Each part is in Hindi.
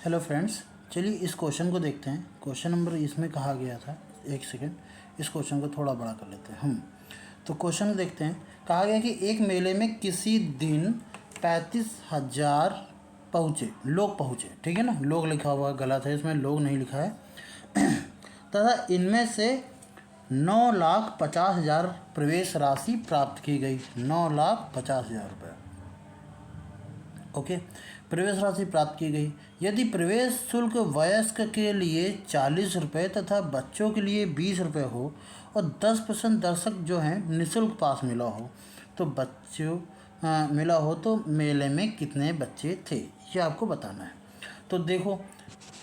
हेलो फ्रेंड्स, चलिए इस क्वेश्चन को देखते हैं। क्वेश्चन नंबर इसमें कहा गया था, एक सेकेंड, इस क्वेश्चन को थोड़ा बड़ा कर लेते हैं हम। तो क्वेश्चन देखते हैं। कहा गया कि एक मेले में किसी दिन 35,000 लोग पहुँचे। ठीक है ना, लोग लिखा हुआ है, गलत है, इसमें लोग नहीं लिखा है। तथा इनमें से 9,50,000 प्रवेश राशि प्राप्त की गई। 9,50,000 रुपये, ओके, प्रवेश राशि प्राप्त की गई। यदि प्रवेश शुल्क वयस्क के लिए 40 रुपये तथा बच्चों के लिए 20 रुपये हो और 10% दर्शक जो हैं निःशुल्क पास मिला हो, तो मिला हो तो मेले में कितने बच्चे थे, ये आपको बताना है। तो देखो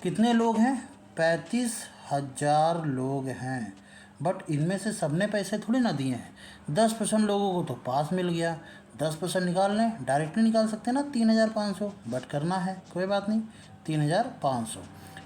कितने लोग हैं, 35,000 लोग हैं, बट इनमें से सबने पैसे थोड़ी ना दिए हैं। 10% लोगों को तो पास मिल गया। 10% निकाल लें, डायरेक्टली निकाल सकते हैं ना, 3,500, बट करना है कोई बात नहीं, 3,500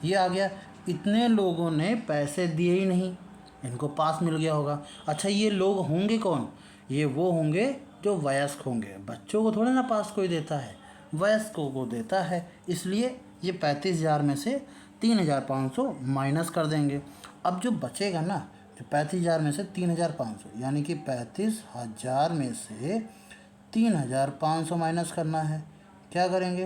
ये आ गया। इतने लोगों ने पैसे दिए ही नहीं, इनको पास मिल गया होगा। अच्छा, ये लोग होंगे कौन? ये वो होंगे जो वयस्क होंगे। बच्चों को थोड़ा ना पास कोई देता है, वयस्कों को देता है। इसलिए ये 35,000 में से 3,500 माइनस कर देंगे। अब जो बचेगा ना, जो 35,000 में से 3,500, यानी कि 35,000 में से 3,500 माइनस करना है। क्या करेंगे?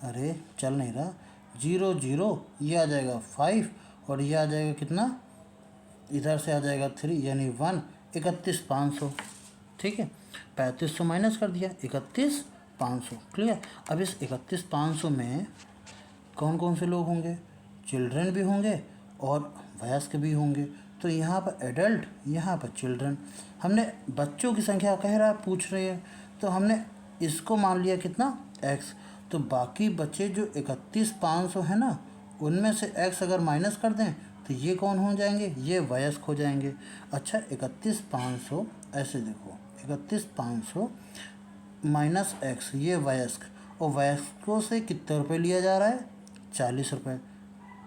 अरे चल नहीं रहा, 0 0, ये आ जाएगा 5 और ये आ जाएगा कितना, इधर से आ जाएगा 3 यानी 1, 31,500। ठीक है, 3500 माइनस कर दिया, 31,500। क्लियर। अब इस 31,500 में कौन कौन से लोग होंगे? चिल्ड्रन भी होंगे और वयस्क भी होंगे। तो यहाँ पर एडल्ट, यहाँ पर चिल्ड्रन। हमने बच्चों की संख्या कह रहा पूछ रही है, तो हमने इसको मान लिया कितना, x। तो बाकी बचे जो 31,500 है ना, उनमें से x अगर माइनस कर दें तो ये कौन हो जाएंगे, ये वयस्क हो जाएंगे। अच्छा, 31,500 ऐसे देखो, 31,500 माइनस x, ये वयस्क, और वयस्कों से कितने रुपए लिया जा रहा है, 40 रुपये,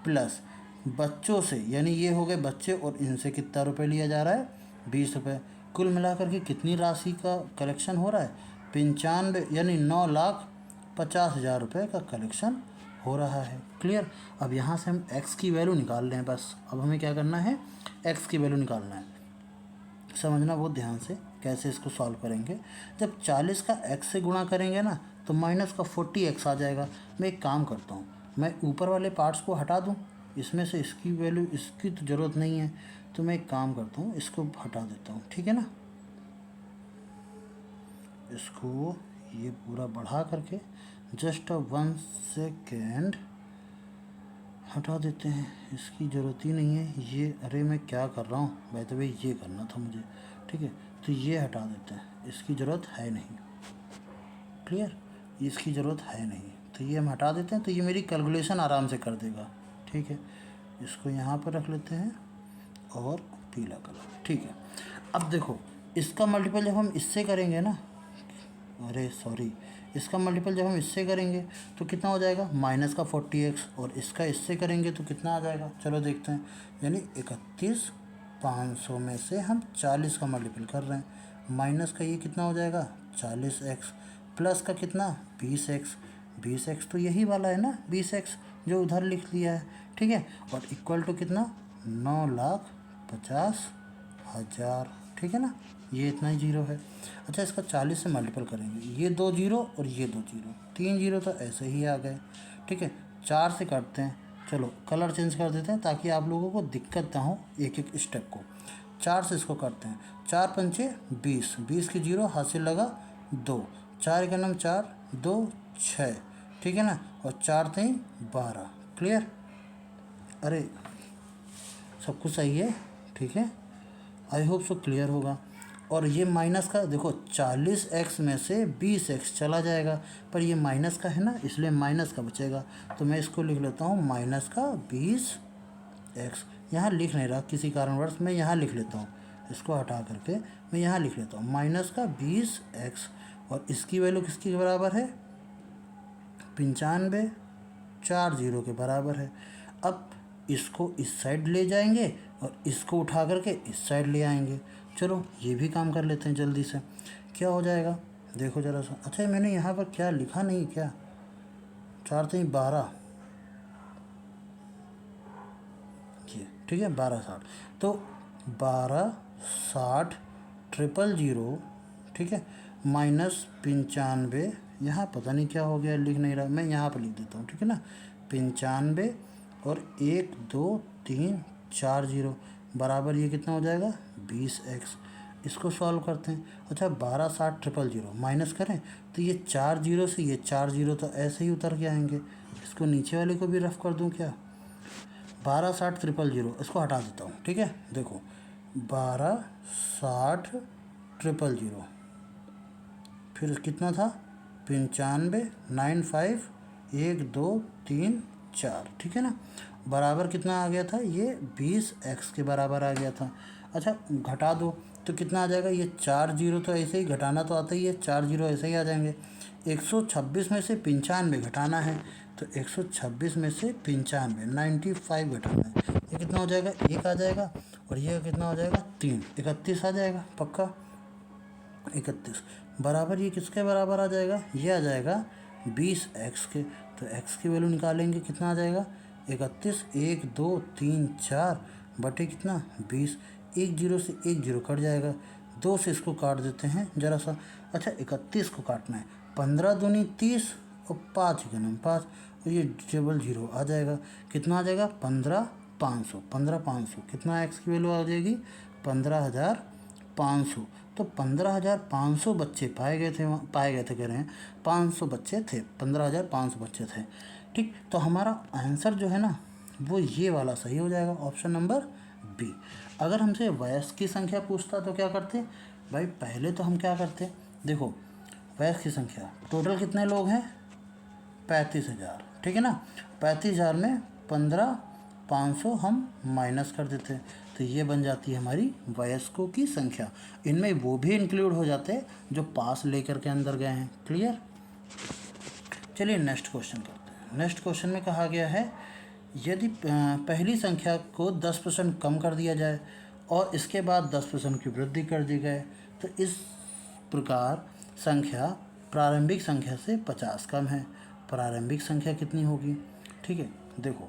प्लस बच्चों से, यानी ये हो गए बच्चे, और इनसे कितना रुपए लिया जा रहा है, 20 रुपये। कुल मिलाकर के कितनी राशि का कलेक्शन हो रहा है, 95, यानी 9,50,000 रुपये का कलेक्शन हो रहा है। क्लियर। अब यहाँ से हम x की वैल्यू निकाल रहे हैं बस। अब हमें क्या करना है, x की वैल्यू निकालना है। समझना बहुत ध्यान से कैसे इसको सॉल्व करेंगे। जब 40 का x से गुणा करेंगे ना, तो माइनस का 40x आ जाएगा। मैं एक काम करता हूँ, मैं ऊपर वाले पार्ट्स को हटा दूँ, इसमें से इसकी वैल्यू, इसकी तो ज़रूरत नहीं है, तो मैं एक काम करता हूँ, इसको हटा देता हूँ। ठीक है ना, इसको ये पूरा बढ़ा करके जस्ट 1 सेकेंड हटा देते हैं, इसकी ज़रूरत ही नहीं है ये। अरे मैं क्या कर रहा हूँ भाई, तो भाई ये करना था मुझे। ठीक है, तो ये हटा देते हैं, इसकी ज़रूरत है नहीं। क्लियर, इसकी ज़रूरत है नहीं, तो ये हम हटा देते हैं, तो ये मेरी कैलकुलेशन आराम से कर देगा। ठीक है, इसको यहाँ पर रख लेते हैं और पीला कलर। ठीक है, अब देखो इसका मल्टीपल जब हम इससे करेंगे ना, अरे सॉरी, इसका मल्टीपल जब हम इससे करेंगे तो कितना हो जाएगा, माइनस का 40x, और इसका इससे करेंगे तो कितना आ जाएगा, चलो देखते हैं। यानी 31,500 में से हम 40 का मल्टीपल कर रहे हैं, माइनस का ये कितना हो जाएगा, 40x, प्लस का कितना, 20x। 20x तो यही वाला है ना, 20x जो उधर लिख लिया है। ठीक है, और इक्वल टू कितना, 9,50,000। ठीक है ना, ये इतना ही जीरो है। अच्छा, इसका 40 से मल्टीपल करेंगे, ये 2 जीरो और ये 2 जीरो, 3 जीरो तो ऐसे ही आ गए। ठीक है, 4 से काटते हैं, चलो कलर चेंज कर देते हैं ताकि आप लोगों को दिक्कत ना हो एक एक स्टेप को। 4 से इसको करते हैं, 4 पंचे 20, 20 की जीरो हासिल लगा 2, 4 का नाम 4, 2 6। ठीक है ना, और 4 3 12। क्लियर। अरे सब कुछ सही है, ठीक है, आई होप सो क्लियर होगा। और ये माइनस का देखो, 40x में से 20x चला जाएगा, पर ये माइनस का है ना, इसलिए माइनस का बचेगा। तो मैं इसको लिख लेता हूँ माइनस का 20x। यहाँ लिख नहीं रहा किसी कारणवश, मैं यहाँ लिख लेता हूँ, इसको हटा करके मैं यहाँ लिख लेता हूँ माइनस का 20x। और इसकी वैल्यू किसके बराबर है, 95, 4 जीरो के बराबर है। अब इसको इस साइड ले जाएंगे और इसको उठा करके इस साइड ले आएंगे। चलो ये भी काम कर लेते हैं जल्दी से। क्या हो जाएगा देखो ज़रा सा। अच्छा, मैंने यहाँ पर क्या लिखा नहीं क्या, 4 3 12, ये ठीक है 1260। तो 1260 000 ठीक है माइनस 95, यहाँ पता नहीं क्या हो गया लिख नहीं रहा, मैं यहाँ पर लिख देता हूँ ठीक है ना। 95 और 1 2 3 4 0 बराबर ये कितना हो जाएगा 20x। इसको सॉल्व करते हैं। अच्छा 1260 000 माइनस करें तो ये 4 0 से ये 4 0 तो ऐसे ही उतर के आएंगे। इसको नीचे वाले को भी रफ कर दूँ क्या, 1260 000 इसको हटा देता हूँ ठीक है। देखो 1260 000 फिर कितना था 95 95 1 2 3 4 ठीक है ना, बराबर कितना आ गया था ये 20x के बराबर आ गया था। अच्छा घटा दो तो कितना आ जाएगा, ये 4 0 तो ऐसे ही घटाना तो आता ही है, 4 0 ऐसे ही आ जाएंगे। 126 में से 95 घटाना है तो 126 में से 95 95 घटाना है, ये कितना हो जाएगा 1 आ जाएगा, और ये कितना हो जाएगा 3 31 आ जाएगा पक्का 31 बराबर। ये किसके बराबर आ जाएगा, ये आ जाएगा 20x के। तो x की वैल्यू निकालेंगे कितना आ जाएगा 31 1 2 3 4 बटे कितना 20, 1 0 से 1 0 कट जाएगा, 2 से इसको काट देते हैं ज़रा सा। अच्छा 31 को काटना है, 15 दूनी 30 और 5 1 5, और ये डबल 0 आ जाएगा, कितना आ जाएगा 15,500 15,500 कितना x की वैल्यू आ जाएगी 15,500। तो 15,500 बच्चे पाए गए थे कह रहे हैं 500 बच्चे थे, 15,500 बच्चे थे ठीक। तो हमारा आंसर जो है ना वो ये वाला सही हो जाएगा, ऑप्शन नंबर बी। अगर हमसे वयस्क की संख्या पूछता तो क्या करते भाई, पहले तो हम क्या करते, देखो वयस्क की संख्या टोटल कितने लोग हैं 35,000 ठीक है ना, 35,000 में 15,500 हम माइनस कर देते हैं, तो ये बन जाती है हमारी वयस्कों की संख्या। इनमें वो भी इंक्लूड हो जाते हैं जो पास लेकर के अंदर गए हैं। क्लियर। चलिए नेक्स्ट क्वेश्चन करते हैं। नेक्स्ट क्वेश्चन में कहा गया है यदि पहली संख्या को 10% कम कर दिया जाए और इसके बाद 10% की वृद्धि कर दी जाए तो इस प्रकार संख्या प्रारंभिक संख्या से 50 कम है। प्रारंभिक संख्या कितनी होगी, ठीक है। देखो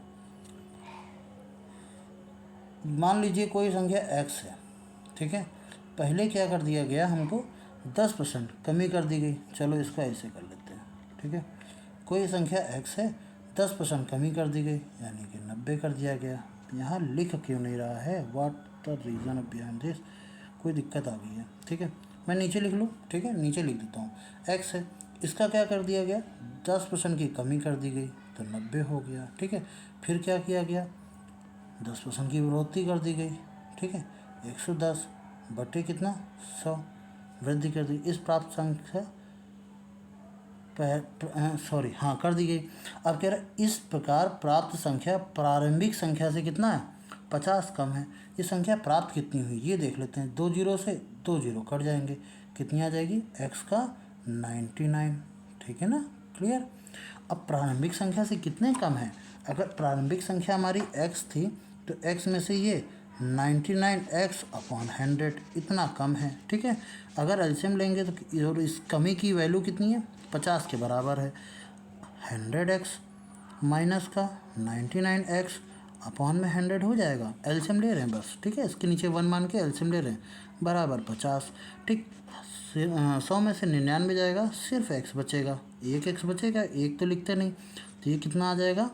मान लीजिए कोई संख्या x है, ठीक है। पहले क्या कर दिया गया, हमको 10% कमी कर दी गई। चलो इसको ऐसे कर लेते हैं, ठीक है। कोई संख्या x है, 10% कमी कर दी गई यानी कि 90 कर दिया गया। यहाँ लिख क्यों नहीं रहा है, what the reason of behind this, कोई दिक्कत आ गई है, ठीक है। मैं नीचे लिख लूँ, ठीक है, नीचे लिख देता हूँ। x है, इसका क्या कर दिया गया, 10% की कमी कर दी गई तो 90 हो गया, ठीक है। फिर क्या किया गया, 10% की बढ़ोतरी कर दी गई, ठीक है। 110 बटे कितना 100 वृद्धि कर दी। इस प्राप्त संख्या कर दी गई। अब कह रहा है इस प्रकार प्राप्त संख्या प्रारंभिक संख्या से कितना है 50 कम है। ये संख्या प्राप्त कितनी हुई ये देख लेते हैं। 2 0 से 2 0 कट जाएंगे, कितनी आ जाएगी x का 99, ठीक है ना। क्लियर। अब प्रारंभिक संख्या से कितने कम है, अगर प्रारंभिक संख्या हमारी x थी तो x में से ये 99x/100 इतना कम है, ठीक है। अगर एलसीएम लेंगे तो और इस कमी की वैल्यू कितनी है 50 के बराबर है। 100x माइनस का 99x/100 हो जाएगा। एलसीएम ले रहे हैं बस, ठीक है। इसके नीचे 1 मान के एलसीएम ले रहे हैं, बराबर 50, ठीक। 100 में से 99 जाएगा, सिर्फ x बचेगा, एक x बचेगा, एक तो लिखते नहीं, तो ये कितना आ जाएगा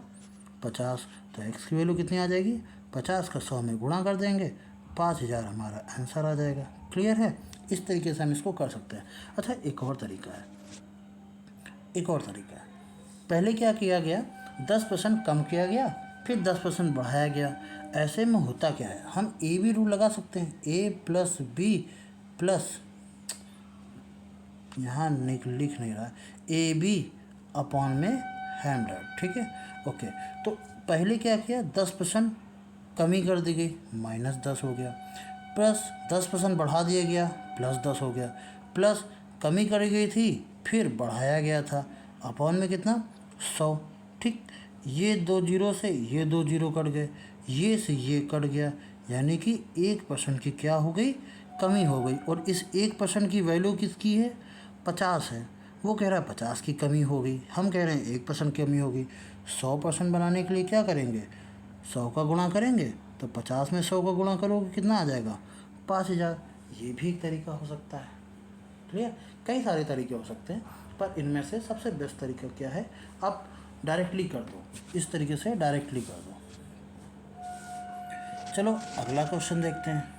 50। तो x की वैल्यू कितनी आ जाएगी 50 का 100 में गुणा कर देंगे, 5000 हमारा आंसर आ जाएगा। क्लियर है। इस तरीके से हम इसको कर सकते हैं। अच्छा एक और तरीका है, पहले क्या किया गया 10% कम किया गया, फिर 10% बढ़ाया गया। ऐसे में होता क्या है, हम ए बी रूल लगा सकते हैं, a प्लस बी प्लस, यहाँ लिख नहीं रहा है, AB/100, ठीक है। ओके, तो पहले क्या किया 10% कमी कर दी गई, -10 हो गया, प्लस 10% बढ़ा दिया गया, +10 हो गया, प्लस कमी करी गई थी फिर बढ़ाया गया था, अपॉन में कितना 100, ठीक। ये 2 0 से ये 2 0 कट गए, ये से ये कट गया, यानी कि 1% की क्या हो गई कमी हो गई। और इस 1% की वैल्यू किसकी है 50 है। वो कह रहा है 50 की कमी हो गई, हम कह रहे हैं 1% कमी होगी। 100% बनाने के लिए क्या करेंगे, 100 का गुणा करेंगे, तो 50 में 100 का गुणा करोगे कितना आ जाएगा, 5000। ये भी एक तरीका हो सकता है। क्लियर। कई सारे तरीके हो सकते हैं, पर इनमें से सबसे बेस्ट तरीका क्या है, आप डायरेक्टली कर दो, इस तरीके से डायरेक्टली कर दो। चलो अगला क्वेश्चन देखते हैं।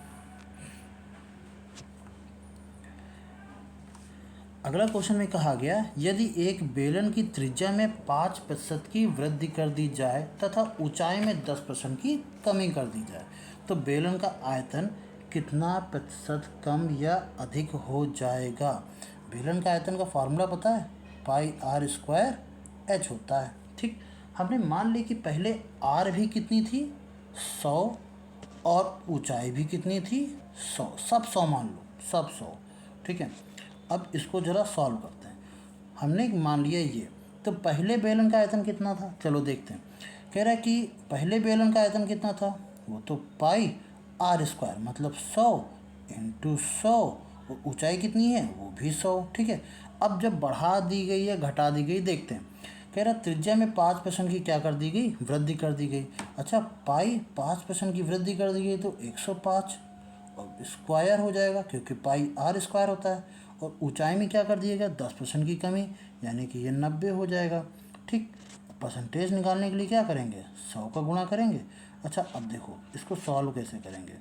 अगला क्वेश्चन में कहा गया, यदि एक बेलन की त्रिज्या में 5% की वृद्धि कर दी जाए तथा ऊंचाई में 10% की कमी कर दी जाए, तो बेलन का आयतन कितना प्रतिशत कम या अधिक हो जाएगा। बेलन का आयतन का फार्मूला पता है, पाई आर स्क्वायर एच होता है। ठीक, हमने मान ली कि पहले आर भी कितनी थी, 100, और ऊंचाई भी कितनी थी, 100, सब 100 मान लो, सब 100। ठीक है, अब इसको ज़रा सॉल्व करते हैं। हमने मान लिया ये, तो पहले बेलन का आयतन कितना था, चलो देखते हैं। कह रहा है कि पहले बेलन का आयतन कितना था, वो तो पाई आर स्क्वायर मतलब 100 इंटू 100, और ऊंचाई कितनी है, वो भी 100। ठीक है, अब जब बढ़ा दी गई या घटा दी गई देखते हैं। कह रहा त्रिज्या में 5% की क्या कर दी गई, वृद्धि कर दी गई। अच्छा, पाई 5% की वृद्धि कर दी गई तो 105 और स्क्वायर हो जाएगा, क्योंकि पाई आर स्क्वायर होता है। और ऊंचाई में क्या कर दिएगा, 10% की कमी, यानी कि ये 90 हो जाएगा। ठीक, परसेंटेज निकालने के लिए क्या करेंगे, 100 का गुणा करेंगे। अच्छा, अब देखो इसको सॉल्व कैसे करेंगे।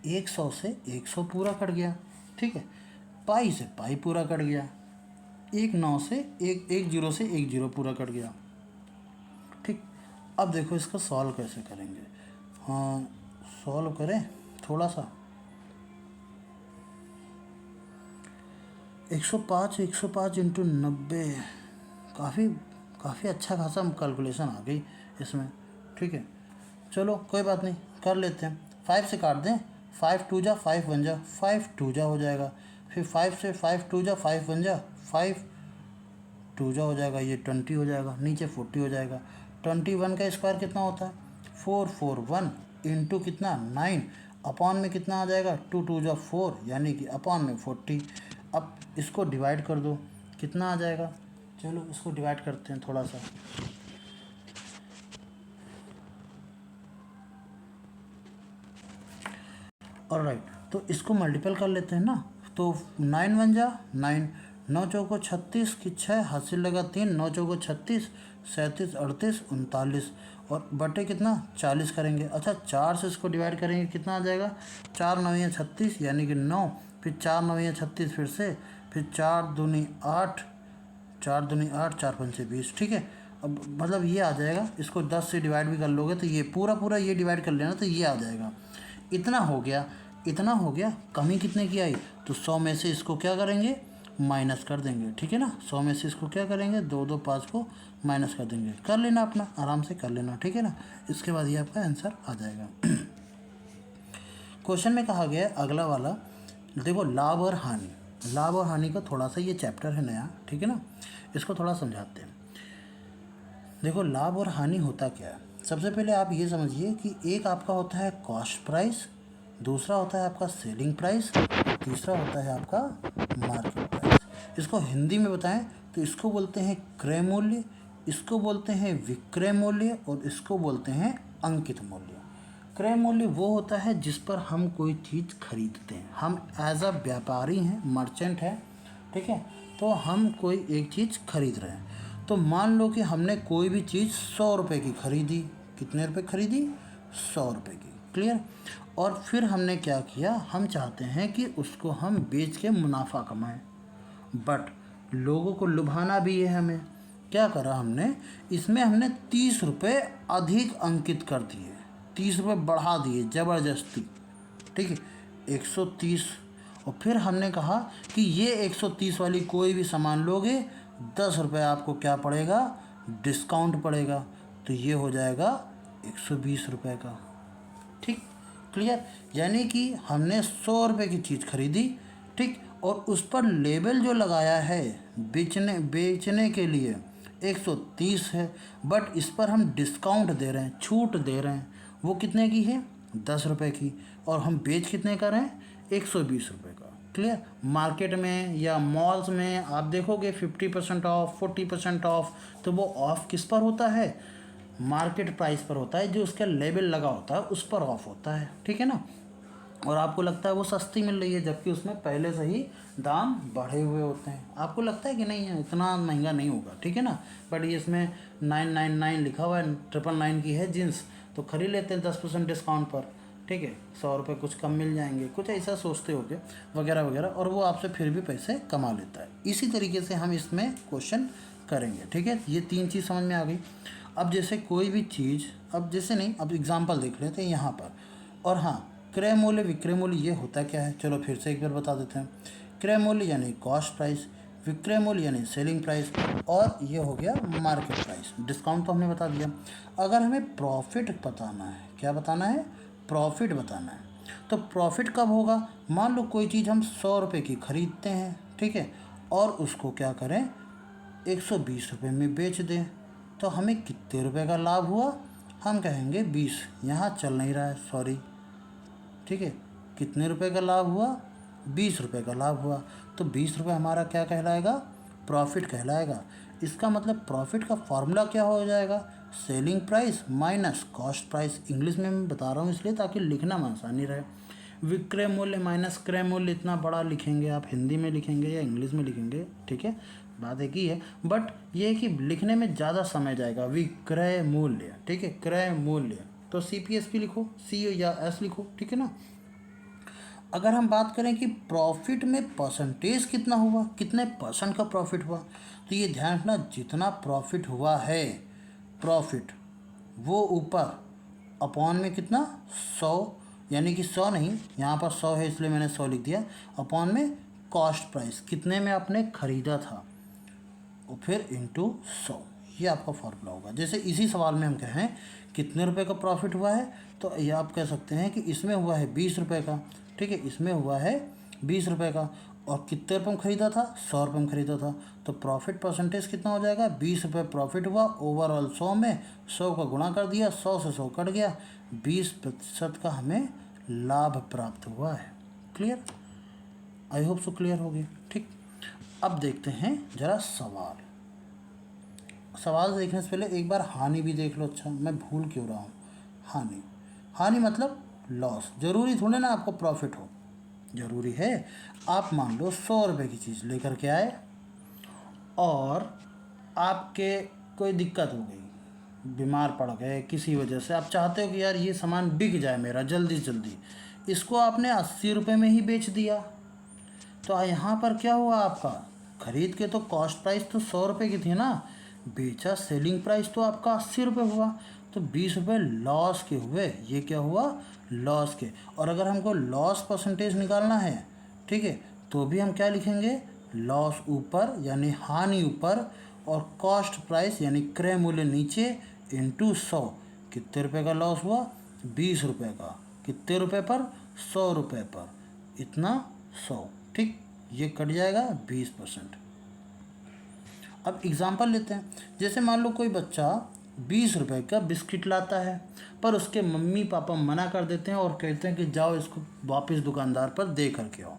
100 से 100 पूरा कट गया, ठीक है, पाई से पाई पूरा कट गया, 19 से 10 से 10 पूरा कट गया। ठीक, अब देखो इसको सॉल्व कैसे करेंगे। हाँ, सॉल्व करें थोड़ा सा। 105 इंटू 90, काफ़ी अच्छा खासा कैलकुलेशन आ गई इसमें। ठीक है, चलो कोई बात नहीं, कर लेते हैं। 5 से काट दें, 5 2 जा 5 1 जा, 5 2 जा हो जाएगा। फिर 5 से 5 2 जा 5 1 जा, 5 2 जा हो जाएगा, ये 20 हो जाएगा, नीचे 40 हो जाएगा। 21 का स्क्वायर कितना होता है, 441 इंटू कितना 9, अपॉन में कितना आ जाएगा, 2 2 जा 4, यानी कि अपॉन में 40। अब इसको डिवाइड कर दो, कितना आ जाएगा, चलो इसको डिवाइड करते हैं थोड़ा सा। ऑलराइट, तो इसको मल्टीपल कर लेते हैं ना। तो 9 1 जा 9, 9 चौको 36 की 6, हासिल लगा 3, 9 चौको 36, 37 38 39, और बटे कितना 40 करेंगे। अच्छा, 4 से इसको डिवाइड करेंगे, कितना आ जाएगा, 4 9 36, यानी कि 9, फिर 4 9 36, फिर 4 दूनी 8, 4 दूनी 8, 4 5 20। ठीक है, अब मतलब ये आ जाएगा, इसको 10 से डिवाइड भी कर लोगे तो ये पूरा ये डिवाइड कर लेना, तो ये आ जाएगा। इतना हो गया। कमी कितने की आई, तो 100 में से इसको क्या करेंगे, माइनस कर देंगे। ठीक है ना, 100 में से इसको क्या करेंगे, 2 2 5 को माइनस कर देंगे। कर लेना, अपना आराम से कर लेना। ठीक है ना, इसके बाद ये आपका आंसर आ जाएगा। क्वेश्चन में कहा गया है अगला वाला, देखो लाभ और हानि का थोड़ा सा ये चैप्टर है नया। ठीक है ना, इसको थोड़ा समझाते हैं। देखो लाभ और हानि होता क्या है, सबसे पहले आप ये समझिए कि एक आपका होता है कॉस्ट प्राइस, दूसरा होता है आपका सेलिंग प्राइस, तीसरा होता है आपका मार्केट प्राइस। इसको हिंदी में बताएं तो इसको बोलते हैं क्रय मूल्य, इसको बोलते हैं विक्रय मूल्य, और इसको बोलते हैं अंकित मूल्य। क्रय मूल्य वो होता है जिस पर हम कोई चीज़ खरीदते हैं, हम एज अ व्यापारी हैं, मर्चेंट हैं। ठीक है, तो हम कोई एक चीज़ खरीद रहे हैं, तो मान लो कि हमने कोई भी चीज़ 100 रुपये की खरीदी, कितने रुपए खरीदी, 100 रुपये की। क्लियर, और फिर हमने क्या किया, हम चाहते हैं कि उसको हम बेच के मुनाफा कमाएं, बट लोगों को लुभाना भी है हमें। क्या करा हमने, इसमें हमने 30 रुपये अधिक अंकित कर दिए, 30 रुपये बढ़ा दिए ज़बरदस्ती। ठीक है, 130, और फिर हमने कहा कि ये 130 वाली कोई भी सामान लोगे 10 रुपये आपको क्या पड़ेगा, डिस्काउंट पड़ेगा, तो ये हो जाएगा 120 रुपये का। ठीक, क्लियर, यानी कि हमने 100 रुपये की चीज़ खरीदी, ठीक, और उस पर लेबल जो लगाया है बेचने के लिए 130 है, बट इस पर हम डिस्काउंट दे रहे हैं, छूट दे रहे हैं, वो कितने की है, 10 रुपये की, और हम बेच कितने का रहे हैं, 120 रुपये का। क्लियर। मार्केट में या मॉल्स में आप देखोगे 50% ऑफ, 40% ऑफ, तो वो ऑफ किस पर होता है? मार्केट प्राइस पर होता है, जो उसका लेबल लगा होता है उस पर ऑफ होता है, ठीक है ना। और आपको लगता है वो सस्ती मिल रही है, जबकि उसमें पहले से ही दाम बढ़े हुए होते हैं। आपको लगता है कि नहीं है इतना महंगा नहीं होगा, ठीक है ना, बट ये इसमें 999 लिखा हुआ है, 999 की है जीन्स, तो खरीद लेते हैं 10% डिस्काउंट पर, ठीक है, 100 रुपये कुछ कम मिल जाएंगे, कुछ ऐसा सोचते होगे वगैरह वगैरह, और वो आपसे फिर भी पैसे कमा लेता है। इसी तरीके से हम इसमें क्वेश्चन करेंगे, ठीक है। ये 3 चीज़ समझ में आ गई। अब जैसे कोई भी चीज़, अब जैसे नहीं, अब एग्जांपल देख लेते हैं यहाँ पर। और हाँ, क्रय मूल्य विक्रय मूल्य ये होता क्या है, चलो फिर से एक बार बता देते हैं। क्रय मूल्य यानी कॉस्ट प्राइस, विक्रय मूल्य यानी सेलिंग प्राइस, और ये हो गया मार्केट प्राइस। डिस्काउंट तो हमने बता दिया। अगर हमें प्रॉफिट बताना है, क्या बताना है? प्रॉफिट बताना है। तो प्रॉफिट कब होगा? मान लो कोई चीज़ हम 100 रुपये की खरीदते हैं, ठीक है, और उसको क्या करें 120 रुपये में बेच दें, तो हमें कितने रुपए का लाभ हुआ? हम कहेंगे 20, यहाँ चल नहीं रहा है, सॉरी, ठीक है। कितने रुपए का लाभ हुआ? 20 रुपये का लाभ हुआ। तो 20 रुपये हमारा क्या कहलाएगा? प्रॉफिट कहलाएगा। इसका मतलब प्रॉफिट का फॉर्मूला क्या हो जाएगा? Selling price minus cost price. English में मैं बता रहा हूँ इसलिए ताकि लिखना में आसानी रहे। विक्रय मूल्य माइनस क्रय मूल्य, इतना बड़ा लिखेंगे आप, हिंदी में लिखेंगे या इंग्लिश में लिखेंगे, ठीक है, बात एक ही है, बट ये है कि लिखने में ज़्यादा समय जाएगा। विक्रय मूल्य, ठीक है, क्रय मूल्य, तो CPSP लिखो, C या S लिखो, ठीक है ना। अगर हम बात करें कि प्रॉफिट में परसेंटेज कितना हुआ, कितने परसेंट का प्रॉफिट हुआ, तो ये ध्यान रखना, जितना प्रॉफिट हुआ है, प्रॉफिट वो ऊपर अपॉन में कितना 100, यानी कि 100 नहीं, यहाँ पर 100 है इसलिए मैंने 100 लिख दिया, अपॉन में कॉस्ट प्राइस, कितने में आपने खरीदा था, और फिर इंटू 100, ये आपका फॉर्मूला होगा। जैसे इसी सवाल में हम कहें कितने रुपए का प्रॉफिट हुआ है, तो ये आप कह सकते हैं कि इसमें हुआ है 20 रुपये का, ठीक है, इसमें हुआ है 20 रुपये का, और कितने रुपये में ख़रीदा था? 100 रुपये में ख़रीदा था, तो प्रॉफिट परसेंटेज कितना हो जाएगा? 20 रुपये प्रॉफिट हुआ, ओवरऑल 100 में 100 का गुणा कर दिया, 100 से 100 कट गया, 20% का हमें लाभ प्राप्त हुआ है। Clear? I hope so clear होगी, ठीक। अब देखते हैं जरा सवाल। सवाल देखने से पहले एक बार हानि भी देख लो। अच्छा, मैं भूल क्यों रहा हूँ, हानि, हानि मतलब लॉस। ज़रूरी थोड़े ना आपको प्रॉफिट हो, ज़रूरी है आप मान लो 100 रुपये की चीज़ लेकर के आए और आपके कोई दिक्कत हो गई, बीमार पड़ गए किसी वजह से, आप चाहते हो कि यार ये सामान बिक जाए मेरा जल्दी जल्दी, इसको आपने 80 रुपये में ही बेच दिया, तो यहाँ पर क्या हुआ आपका? खरीद के तो कॉस्ट प्राइस तो 100 रुपये की थी ना, बेचा सेलिंग प्राइस तो आपका 80 रुपये हुआ, तो 20 रुपये लॉस के हुए। ये क्या हुआ? लॉस के। और अगर हमको लॉस परसेंटेज निकालना है, ठीक है, तो भी हम क्या लिखेंगे? लॉस ऊपर यानी हानि ऊपर, और कॉस्ट प्राइस यानी क्रय मूल्य नीचे, इंटू 100। कितने रुपये का लॉस हुआ? 20 रुपये का। कितने रुपये पर? 100 रुपये पर, इतना 100, ठीक, ये कट जाएगा 20%। अब एग्ज़ाम्पल लेते हैं। जैसे मान लो कोई बच्चा 20 रुपये का बिस्किट लाता है, पर उसके मम्मी पापा मना कर देते हैं और कहते हैं कि जाओ इसको वापस दुकानदार पर दे करके आओ।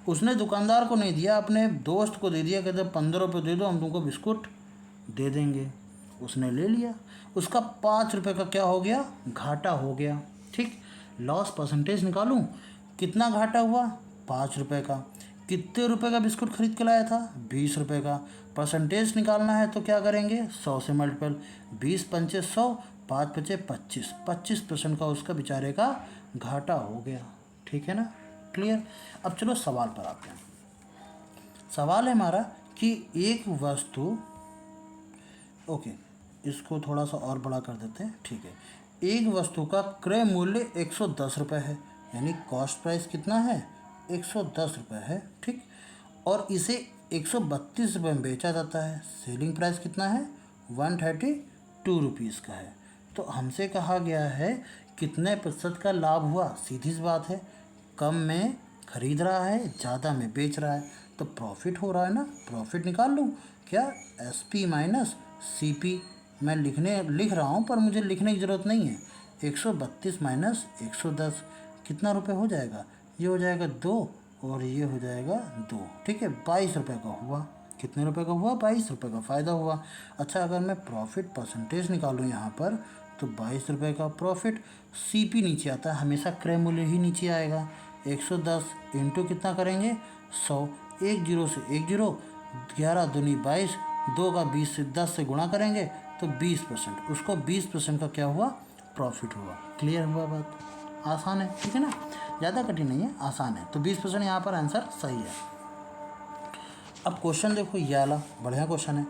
उसने दुकानदार को नहीं दिया, अपने दोस्त को दे दिया, कहते 15 रुपये दे दो हम तुमको बिस्कुट दे देंगे। उसने ले लिया, उसका 5 रुपये का क्या हो गया? घाटा हो गया, ठीक। लॉस परसेंटेज निकालूं, कितना घाटा हुआ? 5 रुपये का। कितने रुपए का बिस्कुट खरीद के लाया था? 20 रुपये का। परसेंटेज निकालना है तो क्या करेंगे? 100 से मल्टीपल, 20 पंचे 100, 5 पचे 25, 25% का उसका बेचारे का घाटा हो गया, ठीक है ना। क्लियर? अब चलो सवाल पर आते हैं। सवाल है हमारा कि एक वस्तु, ओके, इसको थोड़ा सा और बड़ा कर देते हैं, ठीक है। एक वस्तु का क्रय मूल्य 110 रुपये है, यानी कॉस्ट प्राइस कितना है? 110 रुपये है, ठीक। और इसे 132 रुपये में बेचा जाता है। सेलिंग प्राइस कितना है? 132 रुपीज़ का है। तो हमसे कहा गया है कितने प्रतिशत का लाभ हुआ? सीधी सी बात है, कम में खरीद रहा है, ज़्यादा में बेच रहा है, तो प्रॉफिट हो रहा है ना। प्रॉफिट निकाल लूँ क्या? SP minus CP। मैं लिख रहा हूँ पर मुझे लिखने की ज़रूरत नहीं है। 132 माइनस 110 कितना रुपये हो जाएगा? ये हो जाएगा 2, और ये हो जाएगा 2। ठीक है, 22 रुपये का हुआ। कितने रुपए का हुआ? 22 रुपये का फ़ायदा हुआ। अच्छा, अगर मैं प्रॉफिट परसेंटेज निकालूँ यहाँ पर तो 22 रुपये का प्रॉफिट, CP नीचे आता है, हमेशा क्रय मूल्य ही नीचे आएगा। 110 इंटू कितना करेंगे? 100। एक जीरो से एक जीरो, 11 दूनी 22, 2 का 20 से 10 से गुणा करेंगे तो 20%, उसको 20% का क्या हुआ? प्रॉफिट हुआ। क्लियर हुआ बात? आसान है, ठीक है ना, ज़्यादा कठिन नहीं है, आसान है। तो 20% यहाँ पर आंसर सही है। अब क्वेश्चन देखो, ये वाला बढ़िया क्वेश्चन है।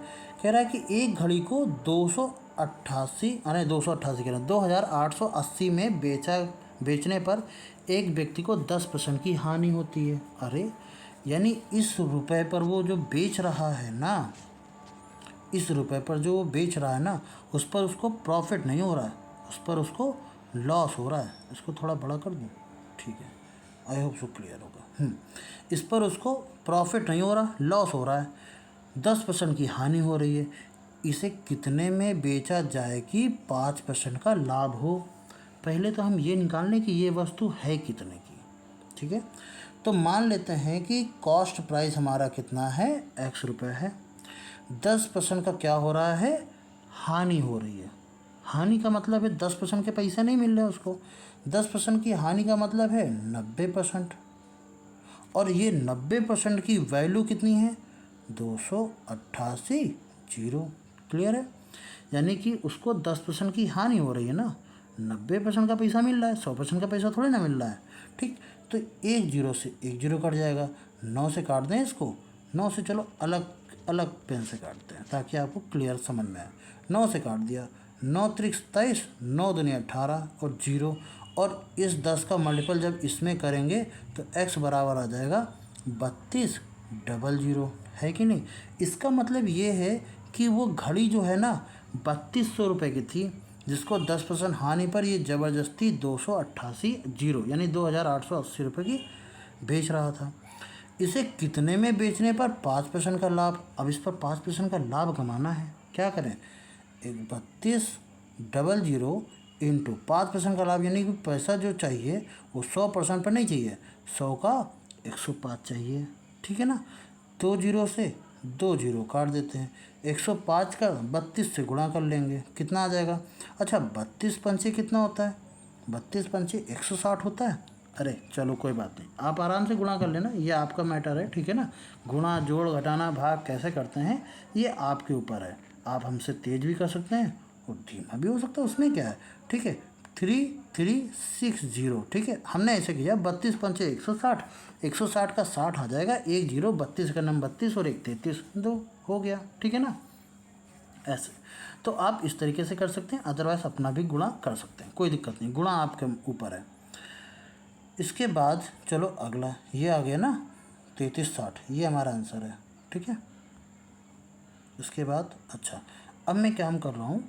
कह रहा है कि एक घड़ी को 288 कह रहे हैं 2880 में बेचने पर एक व्यक्ति को 10% की हानि होती है। अरे यानी इस रुपए पर वो जो बेच रहा है ना, इस रुपए पर जो वो बेच रहा है ना, उस पर उसको प्रॉफिट नहीं हो रहा है, उस पर उसको लॉस हो रहा है। इसको थोड़ा बड़ा कर दूँ? ठीक है, आई होप सो क्लियर होगा। इस पर उसको प्रॉफिट नहीं हो रहा, लॉस हो रहा है, 10% की हानि हो रही है। इसे कितने में बेचा जाए कि 5% का लाभ हो? पहले तो हम ये निकाल लें कि ये वस्तु है कितने की। ठीक है, तो मान लेते हैं कि कॉस्ट प्राइस हमारा कितना है? x रुपये है। 10% का क्या हो रहा है? हानि हो रही है। हानि का मतलब है 10% के पैसे नहीं मिल रहे उसको। 10% की हानि का मतलब है 90%। और ये 90% की वैल्यू कितनी है? 288 जीरो। क्लियर है? यानी कि उसको 10% की हानि हो रही है ना, 90% का पैसा मिल रहा है, 100% का पैसा थोड़ी ना मिल रहा है। ठीक, तो एक जीरो से एक जीरो कट जाएगा। 9 से काट दें इसको, 9 से चलो अलग अलग पेन से काटते हैं ताकि आपको क्लियर समझ में आए। 9 से काट दिया, 9 त्रिक 27, 9 दूनी 18 और जीरो। और इस 10 का मल्टीपल जब इसमें करेंगे तो x बराबर आ जाएगा 32 डबल जीरो, है कि नहीं? इसका मतलब ये है कि वो घड़ी जो है ना 3200 रुपये की थी, जिसको 10% हानि पर ये ज़बरदस्ती 288 जीरो यानी 2880 रुपये की बेच रहा था। इसे कितने में बेचने पर 5% का लाभ? अब इस पर 5% का लाभ कमाना है, क्या करें? 32 डबल जीरो इंटू 5% का लाभ, यानी कि पैसा जो चाहिए वो 100% पर नहीं चाहिए, 100 का 105 चाहिए। ठीक है ना, 2 जीरो से 2 जीरो काट देते हैं, 105 का 32 से गुणा कर लेंगे, कितना आ जाएगा? अच्छा, 32 पंचे कितना होता है? 32 पंचे 160 होता है। अरे चलो कोई बात नहीं, आप आराम से गुणा कर लेना, ये आपका मैटर है। ठीक है ना, गुणा जोड़ घटाना भाग कैसे करते हैं ये आपके ऊपर है। आप हमसे तेज भी कर सकते हैं और धीमा भी हो सकता है, उसमें क्या है। ठीक है, 3360। ठीक है, हमने ऐसे किया, 32 पंचे 160, 160 का 60 आ जाएगा, एक जीरो, 32 का नाम 32 और एक 33, 2 हो गया। ठीक है ना, ऐसे तो आप इस तरीके से कर सकते हैं, अदरवाइज अपना भी गुणा कर सकते हैं, कोई दिक्कत नहीं, गुणा आपके ऊपर है। इसके बाद चलो अगला, ये आ गया ना 3360, ये हमारा आंसर है। ठीक है, इसके बाद अच्छा, अब मैं काम कर रहा हूँ,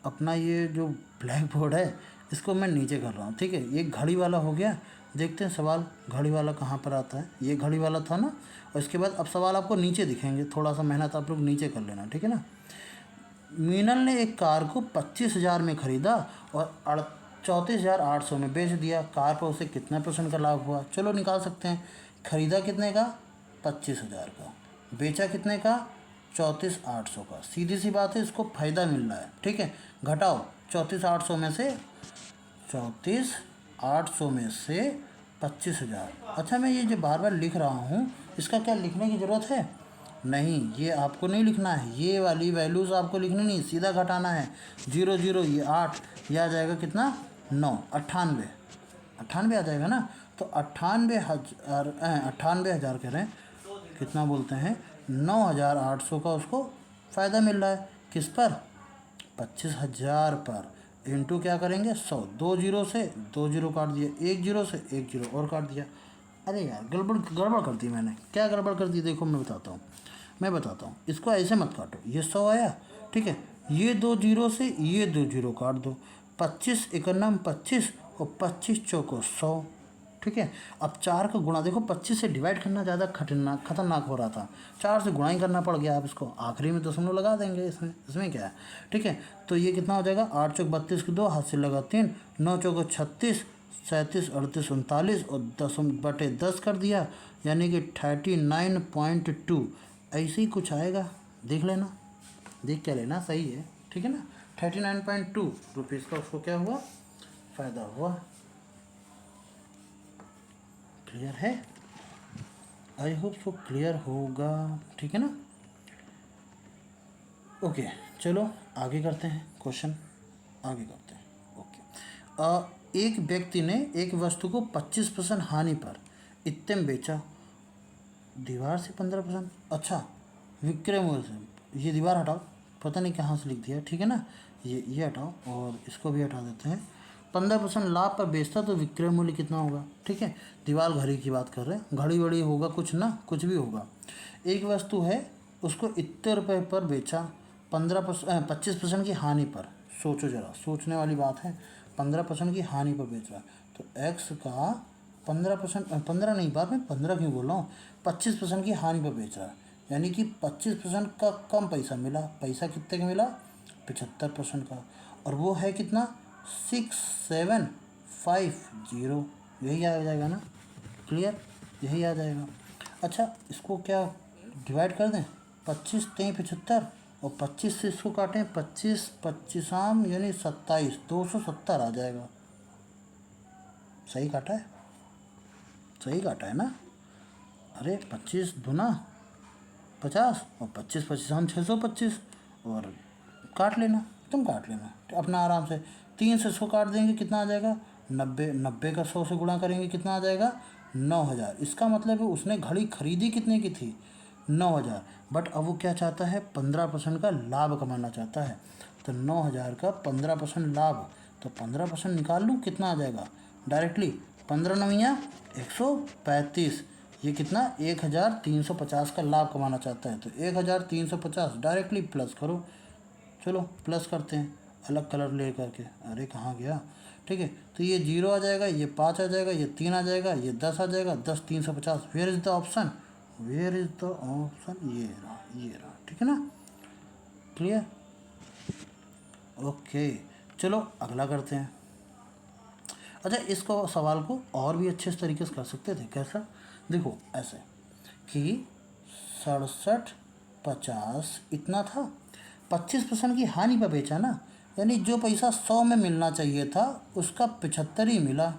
अपना ये जो ब्लैक बोर्ड है इसको मैं नीचे कर रहा हूँ। ठीक है, ये घड़ी वाला हो गया। देखते हैं सवाल घड़ी वाला कहाँ पर आता है। ये घड़ी वाला था ना, और इसके बाद अब सवाल आपको नीचे दिखेंगे, थोड़ा सा मेहनत आप लोग नीचे कर लेना। ठीक है ना, मीनल ने एक कार को 25,000 में ख़रीदा और 34,800 में बेच दिया। कार पर उसे कितना % का लाभ हुआ? चलो निकाल सकते हैं। ख़रीदा कितने का? 25,000 का। बेचा कितने का? 34,800 का। सीधी सी बात है, इसको फ़ायदा मिल रहा है। ठीक है, घटाओ 34,800 में से 34,800 में से 25,000। अच्छा, मैं ये जो बार बार लिख रहा हूँ, इसका क्या लिखने की ज़रूरत है? नहीं, ये आपको नहीं लिखना है, ये वाली वैल्यूज़ आपको लिखनी नहीं, सीधा घटाना है। 0 0 ये 8, ये आ जाएगा कितना? 9, 98, 98 आ जाएगा ना। तो 98,000 कह रहे हैं, कितना बोलते हैं? 9,800 का उसको फ़ायदा मिल रहा है। किस पर? 25,000 पर। इंटू क्या करेंगे? 100, 2 जीरो से 2 जीरो काट दिया, 1 जीरो से 1 जीरो और काट दिया। अरे यार, गड़बड़ कर दी मैंने। क्या गड़बड़ कर दी? देखो मैं बताता हूँ, इसको ऐसे मत काटो। ये 100 आया, ठीक है, ये 2 जीरो से ये 2 जीरो काट दो, 25 एकन्नम 25 और 25 चौको 100। ठीक है, अब 4 का गुणा, देखो 25 से डिवाइड करना ज़्यादा खतरनाक हो रहा था, 4 से गुणा ही करना पड़ गया। आप इसको आखिरी में दशमलव लगा देंगे, इसमें क्या है। ठीक है, तो ये कितना हो जाएगा? 8 चौक 32 के 2, हाथ से लगा 3, 9 चौको 36, 37, 38, 39 और 10/10 कर दिया, यानी कि 39.2। ऐसे ही कुछ आएगा, देख लेना, देख क्या लेना, सही है, ठीक है ना। 39.2 रुपीज़ का उसको क्या हुआ, फ़ायदा हुआ। क्लियर है? आई होप सो क्लियर होगा, ठीक है ना। ओके, चलो आगे करते हैं, क्वेश्चन आगे करते हैं। ओके, एक व्यक्ति ने एक वस्तु को 25% हानि पर इतने में बेचा, दीवार से 15%, अच्छा विक्रय मूल्य से, ये दीवार हटाओ, पता नहीं कहाँ से लिख दिया, ठीक है ना, ये हटाओ और इसको भी हटा देते हैं। 15% लाभ पर बेचता तो विक्रय मूल्य कितना होगा, ठीक है। दीवार घड़ी की बात कर रहे हैं, घड़ी वड़ी होगा कुछ ना, कुछ भी होगा। एक वस्तु है, उसको इतने रुपये पर बेचा, 25% की हानि पर। सोचो जरा, सोचने वाली बात है। 15% की हानि पर बेच रहा है, तो एक्स का 15%, 15 नहीं, बाद में 15 क्यों बोल रहा हूँ, 25% की हानि पर बेच रहा है, यानी कि 25% का कम पैसा मिला। पैसा कितने का मिला, 75% का, और वो है कितना, 6750, यही आ जाएगा ना। क्लियर, यही आ जाएगा। अच्छा, इसको क्या डिवाइड कर दें, 25 3 75 और 25 से इसको काटें, 25 25 यानी 27, 270 आ जाएगा। सही काटा है, सही काटा है ना। अरे 25 दूना 50 और 25 25 625, और काट लेना, तुम काट लेना अपना आराम से। 3 से 100 काट देंगे, कितना आ जाएगा, 90, 90 का 100 से गुणा करेंगे, कितना आ जाएगा, 9000। इसका मतलब है उसने घड़ी खरीदी कितने की थी, 9000, बट अब वो क्या चाहता है, 15% का लाभ कमाना चाहता है। तो 9000 का 15% लाभ, तो 15% निकाल लूँ, कितना आ जाएगा डायरेक्टली, 15 नवियाँ 135, ये कितना, 1350 का लाभ कमाना चाहता है, तो 1350 डायरेक्टली प्लस करो। चलो प्लस करते हैं, अलग कलर ले करके, अरे कहाँ गया, ठीक है। तो ये 0 आ जाएगा, ये 5 आ जाएगा, ये 3 आ जाएगा, ये 10 आ जाएगा, 10 350। Where is the option, where is the option, ये रहा, ये रहा, ठीक है ना। Clear, okay. चलो अगला करते हैं। अच्छा, इसको सवाल को और भी अच्छे तरीके से कर सकते थे, कैसा, देखो ऐसे कि 6750 इतना था, 25% की हानि पर बेचा ना, यानी जो पैसा 100 में मिलना चाहिए था उसका 75 ही मिला।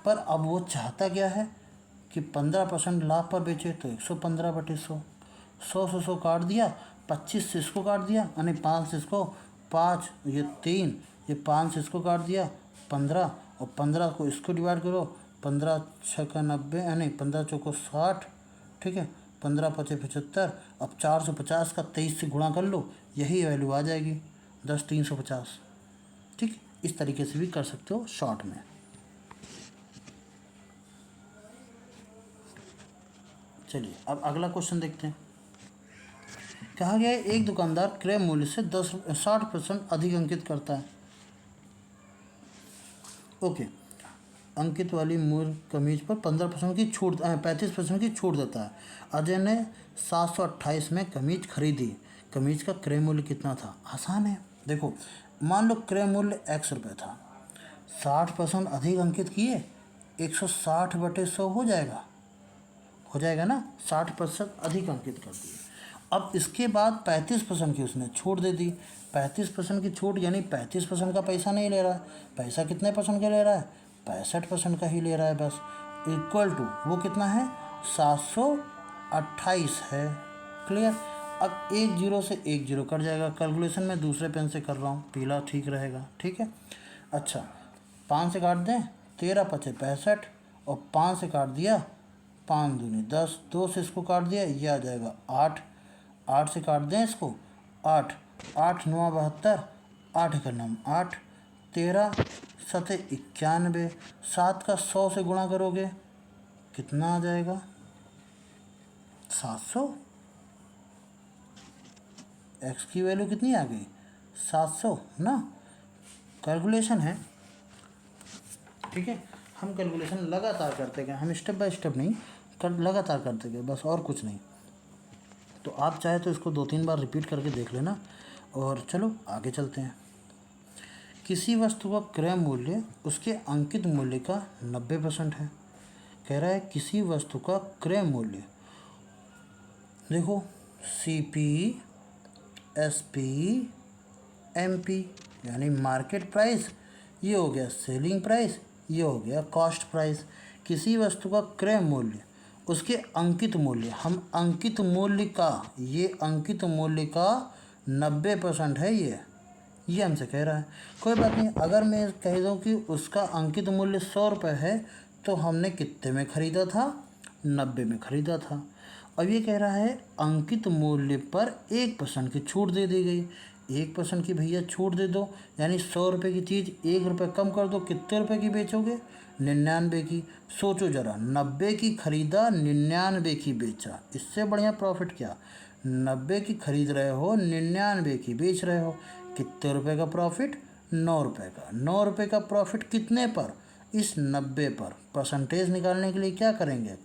पर अब वो चाहता क्या है कि 15% लाभ पर बेचे, तो 115/100, 100 से 100 काट दिया, 25 से इसको काट दिया, यानी 5 से इसको, 5 ये 3, ये 5 से इसको काट दिया 15, और 15 को इसको डिवाइड करो, 15 6 90, यानी 15 चौको 60, ठीक है, 15 5 75। अब 450 का 23 से गुणा कर लो, यही वैल्यू आ जाएगी, 10 350, ठीक। इस तरीके से भी कर सकते हो शॉर्ट में। चलिए अब अगला क्वेश्चन देखते हैं। कहा गया है एक दुकानदार क्रय मूल्य से 60% अधिक अंकित करता है। ओके, अंकित वाली मूल कमीज पर 15% की छूट, 35% की छूट देता है। अजय ने 728 में कमीज खरीदी, कमीज का क्रय मूल्य कितना था। आसान है, देखो मान लो क्रय मूल्य x रुपये था, 60% अधिक अंकित किए, 160/100 हो जाएगा ना, 60% अधिक अंकित कर दिए। अब इसके बाद 35% की उसने छूट दे दी, 35% की छूट यानी 35% का पैसा नहीं ले रहा है, पैसा कितने परसेंट का ले रहा है, 65% का ही ले रहा है बस, इक्वल टू वो कितना है, 728 है। क्लियर, अब 1 0 से 1 0 कट जाएगा, कैलकुलेशन में दूसरे पेन से कर रहा हूँ, पीला ठीक रहेगा, ठीक है। अच्छा, 5 से काट दें, 13 5 65, और 5 से काट दिया, 5 दूनी 10, 2 से इसको काट दिया, ये आ जाएगा 8, 8 से काट दें इसको, 8 8 9 72, 8 का नाम 8, 13 7 91, 7 का 100 से गुणा करोगे कितना आ जाएगा, 700। एक्स की वैल्यू कितनी आ गई, 700 ना। कैलकुलेशन है, ठीक है, हम कैलकुलेशन लगातार करते गए, हम स्टेप बाय स्टेप नहीं लगातार करते गए, बस और कुछ नहीं। तो आप चाहे तो इसको 2-3 बार रिपीट करके देख लेना। और चलो आगे चलते हैं। किसी वस्तु का क्रय मूल्य उसके अंकित मूल्य का 90% है। कह रहा है किसी वस्तु का क्रय मूल्य, देखो CP, SP, MP, यानी मार्केट प्राइस, ये हो गया सेलिंग प्राइस, ये हो गया कॉस्ट प्राइस। किसी वस्तु का क्रय मूल्य उसके अंकित मूल्य, हम अंकित मूल्य का, ये अंकित मूल्य का 90% है ये हमसे कह रहा है। कोई बात नहीं, अगर मैं कह दूँ कि उसका अंकित मूल्य 100 रुपये है तो हमने कितने में ख़रीदा था, 90 में ख़रीदा था। अब ये कह रहा है अंकित मूल्य पर 1% की छूट दे दी गई। 1% की भैया छूट दे दो, यानी 100 रुपये की चीज़ 1 रुपये कम कर दो, कितने रुपए की बेचोगे, 99 की। सोचो ज़रा, 90 की खरीदा, 99 की बेचा, इससे बढ़िया प्रॉफिट क्या। 90 की खरीद रहे हो, 99 की बेच रहे हो, कितने रुपए का प्रॉफिट, 9 रुपये का। 9 रुपये का प्रॉफिट कितने पर, इस 90 पर। परसेंटेज निकालने के लिए क्या करेंगे,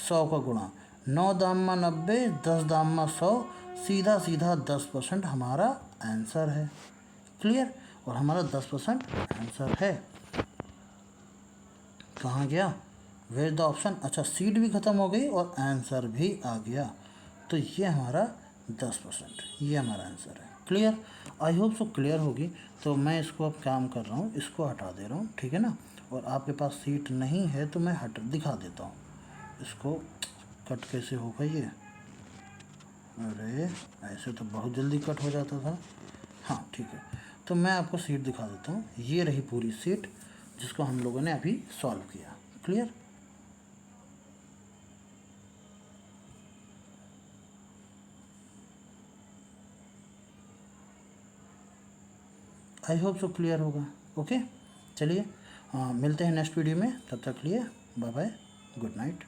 100 का गुणा, 9 दाम में 90, 10 दाम में 100, सीधा सीधा 10% हमारा आंसर है। क्लियर, और हमारा 10% आंसर है। कहाँ गया, वेयर द ऑप्शन। अच्छा, सीट भी ख़त्म हो गई और आंसर भी आ गया। तो ये हमारा 10%, ये हमारा आंसर है। Clear, I hope so clear होगी। तो मैं इसको अब काम कर रहा हूँ, इसको हटा दे रहा हूँ, ठीक है ना। और आपके पास सीट नहीं है तो मैं दिखा देता हूँ इसको। कट कैसे होगा ये, अरे ऐसे तो बहुत जल्दी कट हो जाता था। हाँ ठीक है, तो मैं आपको सीट दिखा देता हूँ। ये रही पूरी सीट जिसको हम लोगों ने अभी सॉल्व किया। Clear, I hope so clear होगा। ओके, चलिए मिलते हैं नेक्स्ट वीडियो में, तब तक लिए बाय बाय, गुड नाइट।